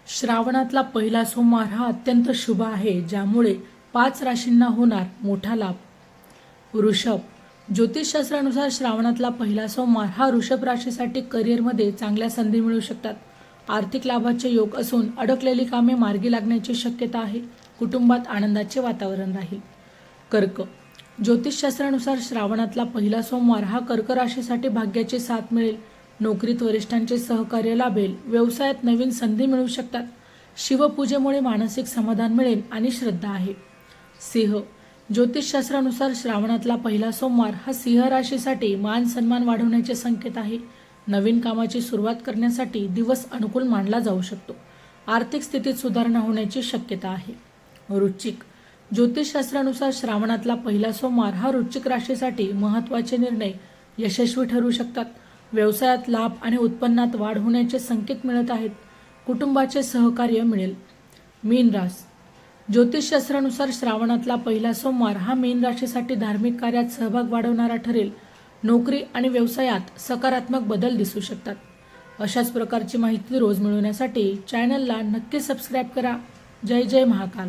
श्रावणातला पहिला सोमवार हा अत्यंत शुभ आहे, ज्यामुळे 5 राशींना होणार मोठा लाभ. वृषभ. ज्योतिषशास्त्रानुसार श्रावणातला पहिला सोमवार हा वृषभ राशीसाठी करिअरमध्ये चांगल्या संधी मिळू शकतात. आर्थिक लाभाचे योग असून अडकलेली कामे मार्गी लागण्याची शक्यता आहे. कुटुंबात आनंदाचे वातावरण राहील. कर्क. ज्योतिषशास्त्रानुसार श्रावणातला पहिला सोमवार हा कर्क राशीसाठी भाग्याची साथ मिळेल. नोकरीत वरिष्ठांचे सहकार्य लाभेल. व्यवसायात नवीन संधी मिळू शकतात. शिवपूजेमुळे मानसिक समाधान मिळेल आणि श्रद्धा आहे. सिंह. ज्योतिषशास्त्रानुसार श्रावणातला पहिला सोमवार हा सिंह राशीसाठी मान सन्मान वाढवण्याचे संकेत आहे. नवीन कामाची सुरुवात करण्यासाठी दिवस अनुकूल मानला जाऊ शकतो. आर्थिक स्थितीत सुधारणा होण्याची शक्यता आहे. वृश्चिक. ज्योतिषशास्त्रानुसार श्रावणातला पहिला सोमवार हा वृश्चिक राशीसाठी महत्त्वाचे निर्णय यशस्वी ठरू शकतात. व्यवसायात लाभ आणि उत्पन्नात वाढ होण्याचे संकेत मिळत आहेत. कुटुंबाचे सहकार्य मिळेल. मीन रास. ज्योतिषशास्त्रानुसार श्रावणातला पहिला सोमवार हा मीन राशीसाठी धार्मिक कार्यात सहभाग वाढवणारा ठरेल. नोकरी आणि व्यवसायात सकारात्मक बदल दिसू शकतात. अशाच प्रकारची माहिती रोज मिळवण्यासाठी चॅनलला नक्की सबस्क्राईब करा. जय जय महाकाल.